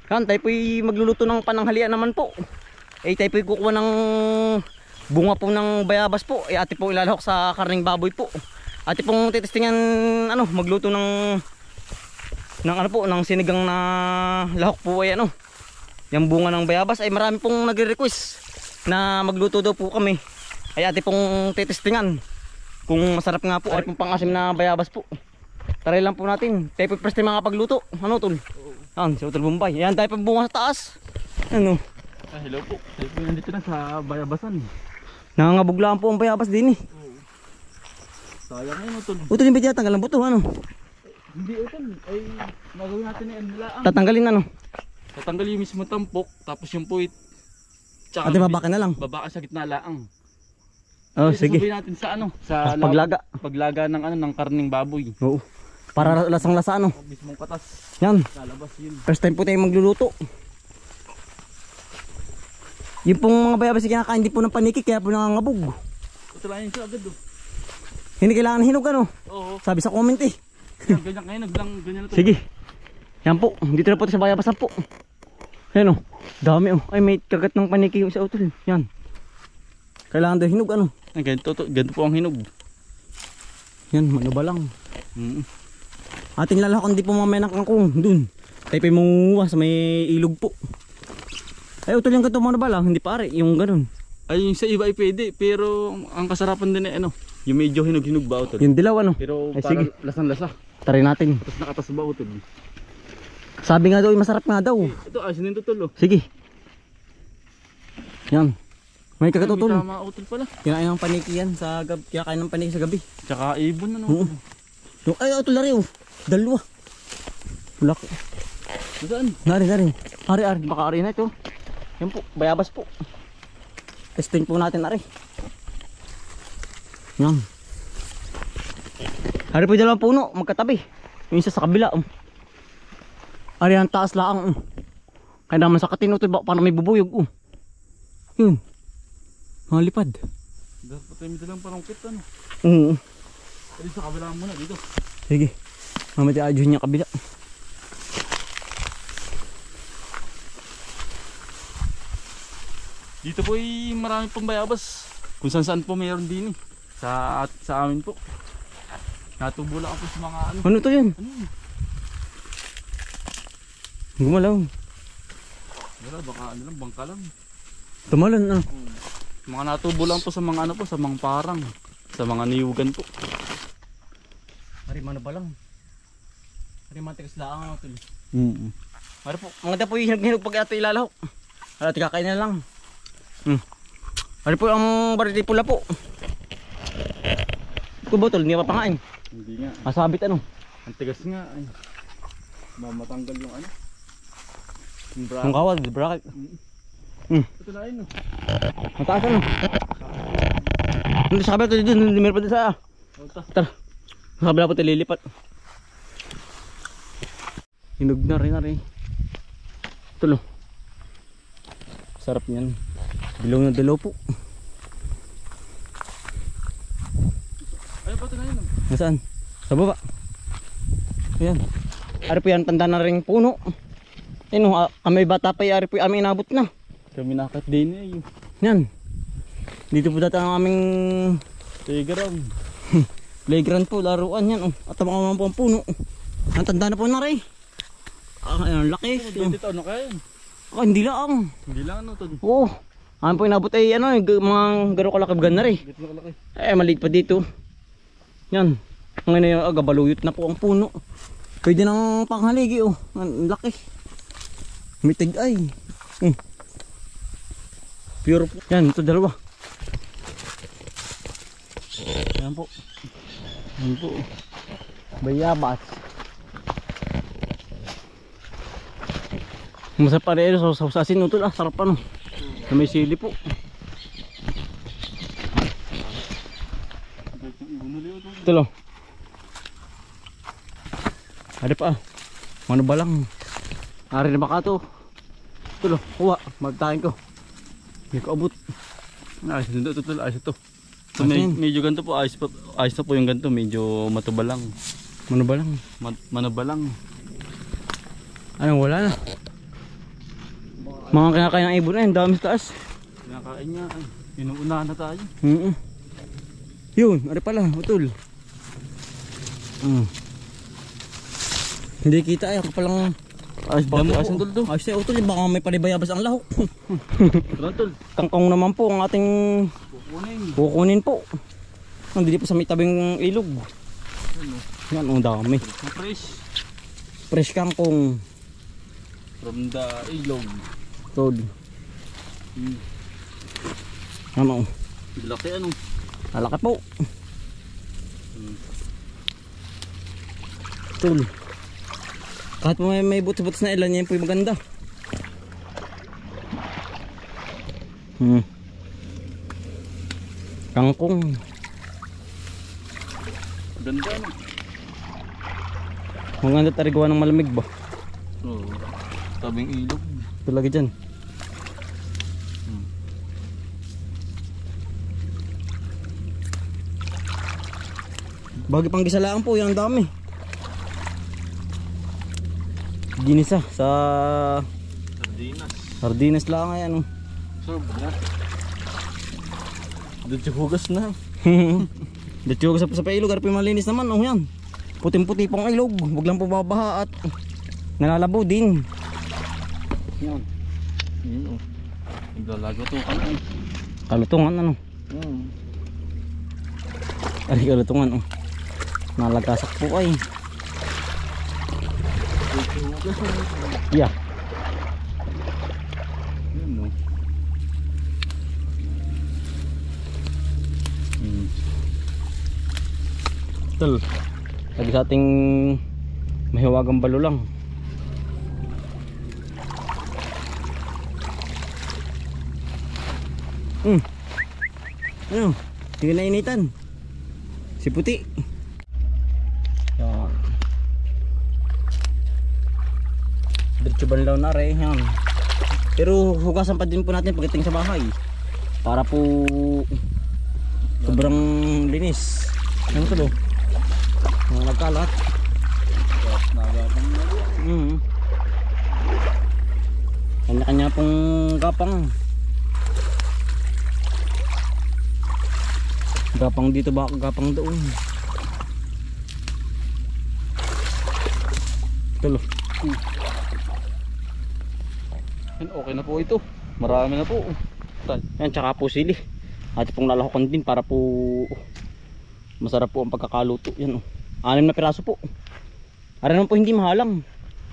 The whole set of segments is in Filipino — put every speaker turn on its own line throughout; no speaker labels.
Yan, tayo po'y magluluto ng pananghalian naman po. Tayo po'y kukuha ng bunga po ng bayabas po. Ate po ilalahok sa karning baboy po. Ate pong titestingan magluto ng ng sinigang na lahok po ay yung bunga ng bayabas ay marami pong nagre-request na magluto daw po kami. Ay ate pong titestingan kung masarap nga po. Ay pong pangasim na bayabas po. Taray lang po natin. Tayo po'y preste mga pagluto. Tol? Yan, si Utol Bombay. Yan, tayo pabunga sa taas. Hello po. Tayo po nandito na sa bayabasan. Nangangabog lang po ang bayabas din eh.
Sayang yun, Utol.
Utol, yung bitya, tanggalan po ito,
Hindi, Utol. Ay, magawin natin na yan laang.
Tatanggalin
Tatanggalin yung mismo tampok, tapos yung puwit.
Ate, babakan na lang.
Babakan sa gitna laang.
Sige.
Sasabihin natin sa sa
paglaga.
Paglaga ng ng karning baboy.
Oo. Para lasang-lasa
Mismong katas.
Yan.
Lalabas yun.
First time po tayo magluluto. Yung pong mga bayabas kinakain hindi po ng paniki kaya po nangangabog.
Utulayan siya agad
Hindi kailangan hinog
Oo.
Sabi sa comment eh.
Ganyan ganyan na to.
Sige. Yan po. Dito na po sa bayabasan po. Ayan dami Ay may kagat ng paniki yung sa utol. Yan. Kailangan daw hinog
Ganito po ang hinog.
Yan, manuba lang. Ating lalakon di po mamaya ng kangkong dun. Tayo pa munguha sa may ilog po. Ay utol yung ganito manuba lang. Hindi pare, yung ganun.
Ay yung sa iba ay pwede. Pero ang kasarapan din ay yung medyo hinog-hinog ba utol?
Yung dilaw
Pero
ay,
para
sige.
lasang-lasa.
Try natin.
Tapos nakatas ba utol?
Sabi nga daw masarap nga daw.
Ito asin din tutol
Sige. Yan. May kagat utol.
Tama utol pala.
Kinain ng paniki yan sa gabi. Kinain ng paniki sa gabi.
Tsaka ibon
Ay utol na rin Dalawa. Tulak.
Saan?
Nari. Ari. Baka ari na ito. Yan po. Bayabas po. Testing po natin ari. Yan. Ari po yung dalawang puno. Magkatabi. Yung isa sa kabila. Ari ang taas lang. Kaya naman sa katino ito. Paano may bubuyog. Yun. Malipad.
Dapat tayo may dalang parang kit
Oo.
Dito sa kabila muna dito.
Sige. Mamaya adyo niya kabila.
Dito po ay marami pong bayabas. Kung saan po mayroon din sa amin po. Natubo lang ako sa mga
Ano to yan?
Ano yun?
Gumalaw.
Wala, baka bangka lang.
Tumalon
Mga natubo lang po sa mga sa mga parang. Sa mga niyugan po.
Ari mana ba lang? Ari matigas lang ito. Ari po, mga po yung hinog pag ito ilalahok. Ari kakain na lang. Ari po ang barili pula po. Ito botol, hindi pa pangain.
Hindi nga.
Masabit
Ang tigas nga. Ay. Mamatanggal yung Yung bracket.
Yung kawal, bracket.
Ito na yun
Mataas Hindi sa kabila ito dito, hindi meron pa dito sa Tara. Sa kabila po ito lilipat. Hinog na rin. Ito sarap niyan. Dilaw na dilaw po.
Ay, pato na yun.
Nasaan? Sa baba. Ayan. Ari po yan, tanda na rin puno. Ayun kami bata pa ari po aming inabot na.
Kami nakakit din
Yan. Dito po dati ang aming playground po, laruan yan. At ang mga po ang puno. Ang tanda na po na rin. Ang laki.
Dito ano kaya yun?
Hindi lang.
Hindi lang to.
Oo. Amin po inabot ay mga garo kalaki bagan na rin.
Dito kalaki.
Maliit pa dito. Yan. Ngayon yung agabaluyot na po ang puno. Pwede nang panghaligi Ang laki. Mitig ay. Pure po. Yan, ito dalawa. Yan po. Bayabas. Masarap pa rin sa usasin ito sarap na may sili po. Ito lang. Ada pa Mano ba lang. Ari na baka to. Ito lang. Kuha. Magtakin ko. Hindi ko abot.
Ayos ito. So, medyo ganito po. Ayos na po yung ganito. Medyo matubalang.
Mano ba lang.
Manabalang.
Anong wala na? Mga kinakain ng ibon na yun, dami sa taas.
Kinakain niya. Ay, inuunahan na tayo.
Yun, ano pala, utol. Hindi kita ay, ako palang
Ayos ba?
damo
Ayos ang
ko.
tuldo.
Ayos na utol, baka may palibayabas ang lahok.
Tara tol.
Kangkong naman po ang ating
Kukunin.
kukunin po. Nandito po sa may tabing ilog.
Ano?
Yan, ang dami.
Ang fresh.
Fresh kangkong.
From the ilog.
Tol. Ano?
Laki ano.
Alaki po. Tol. Kahit may butos-butos na ilan, yan po yung maganda. Kangkong.
Ganda ano.
Maganda tarigwa ng malamig ba?
Oo. Tabing ilog.
Ito lagi dyan. Bagi pang gisalaan po, yan ang dami. Ginisa sa
Sardinas.
sardinas lang ay ano.
Serve na. Doon hugas na.
Dito sa pailog, pero malinis naman, oh yan. Puting-puti pong ilog, wag lang po babaha at nalalabo din. Yan.
Yun oh. Naglalago to kan.
Kalutungan ano.
Hmm.
Ay, kalutungan oh. Nalagasak po ay.
Hugas na.
Yeah.
Yun oh.
Tol. Lagi sa ating mahiwagang balo lang. Ano? Tingnan na initan. Si puti. Yan. Diretso banlaw na rin. Yan. Pero hugasan pa din po natin pagdating sa bahay. Para po sobrang linis. Ano to do? Mga nagkalat.
Nagapang na yan.
Kanya-kanya pong gapang. Gapang dito ba? Gapang doon. Tulo.
Okay na po ito. Marami na po.
Yan, tsaka po sili. At pong lalahokan din para po masarap po ang pagkakaluto. Yan oh. 6 na piraso po. Ara naman po hindi mahalang.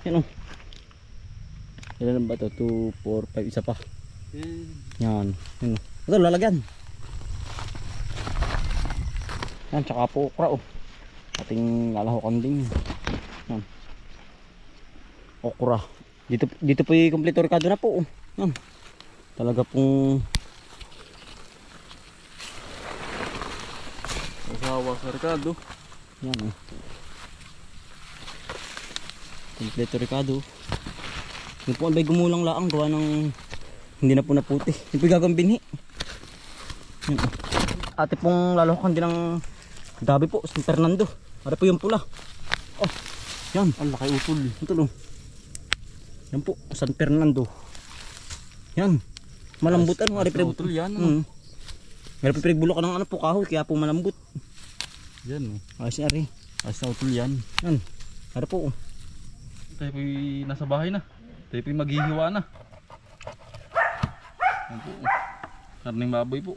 Yan oh. Ilan ba ito? 2, 4, 5, isa pa. Yan. Yan oh. Ito lalagyan. Yan, tsaka po okra oh. Ating lalahokan din. Yan. Okra. Dito po yung kompleto ricado na po oh. Yan. Talaga pong
Asawa sa Ricardo.
yan oh. Kompleto ricado. Yung po ay gumulang laang gawa ng hindi na po naputi. Yung po yung gagawang binhi. Yan oh. Ate pong lalahokan din ng gabi po, San Fernando. Para po yung pula. Oh, yan.
Ang laki utol.
Ito no. Yan po, San Fernando. Yan. Malambot ano, ari pre.
Utol yan. Ano?
Pero pinagbulok ka ng ano po kahoy, kaya po malambot.
Yan oh.
Ayos na ari.
Ayos na utol yan.
Yan. Ari po.
Tayo po'y nasa bahay na. Tayo po'y maghihiwa na. Yan po. Karning baboy po.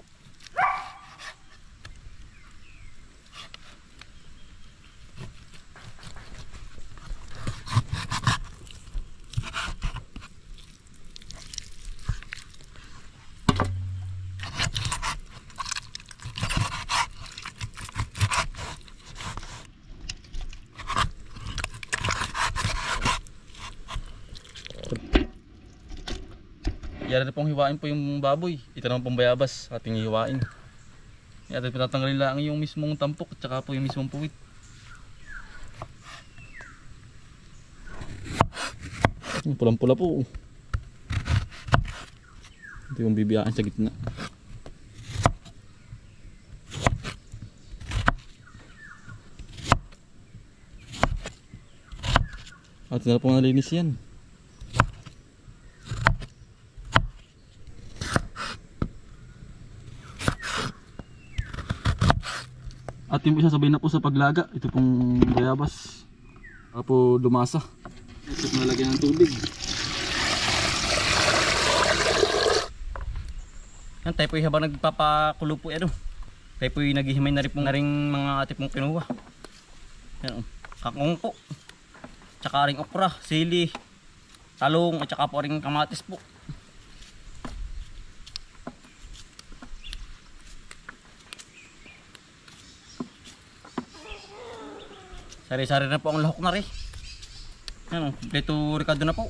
Yan na pong hiwain po yung baboy. Ito naman pong bayabas ating hiwain. Yan natin pinatanggalin lang yung mismong tampok at saka po yung mismong puwit. Pulang pula po. Ito yung bibiyaan sa gitna. At na pong nalinis yan. At yung isa sabay na po sa paglaga. Ito pong bayabas. Tapos lumasa. Ito nalagyan ng tubig.
Yan, tayo po habang nagpapakulo po ano. Tayo po naghihimay na rin pong na rin mga ate pong kinuha. Yan, kakong po. Tsaka ring okra, sili, talong at tsaka po ring kamatis po. Sari-sari na po ang lahok na rin. Yan, kompleto Ricardo na po.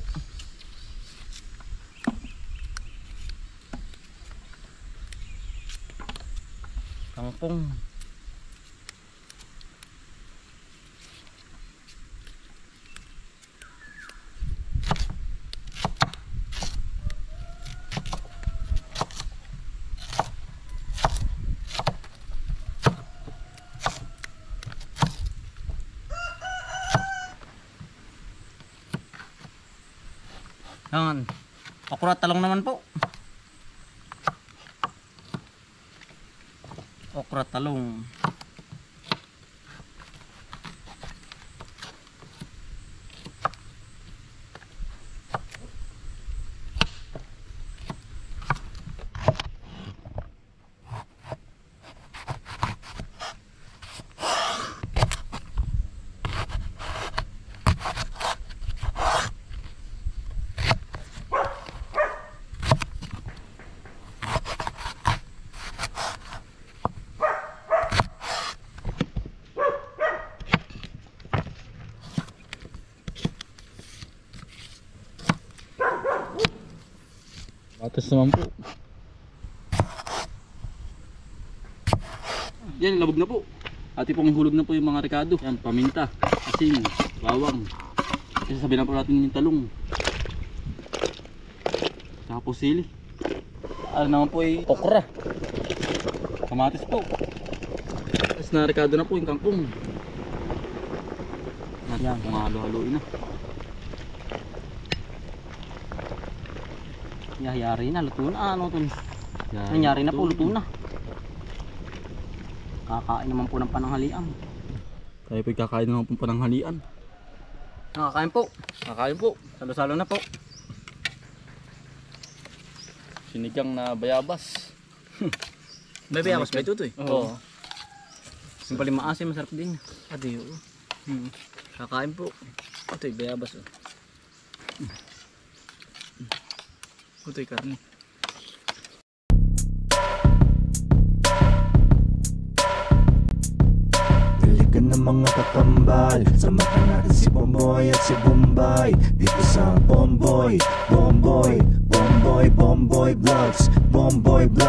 Kangkong. Yan. Okra talong naman po. Okra talong.
Atas naman po. Yan, labog na po. Ati pong ihulog na po yung mga rekado. Yan, paminta, asin, bawang. Kasi sabi na po natin yung talong. Saka po sili. Ano naman po ay okra. Kamatis po. Tapos na rekado na po yung kangkong. Yan, kung halo-haloin na.
Yari na, luto na. Ano ito? Nangyari na po, luto na. Kakain naman po ng pananghalian.
Tayo po'y kakain naman po pananghalian.
Nakakain po.
Kakain po.
Salo-salo na po.
Sinigang na bayabas.
May bayabas ba ito eh?
Oo.
Simpali maasim, masarap din.
Adiyo.
Kakain po.
Ito'y bayabas. Ito'y karne.
Dalikan ng mga kakambal, samahan natin si Bomboy at si Bombay. Dito sa Bomboy, Bomboy, Bomboy, Bomboy Vlogs, Bomboy Vlogs.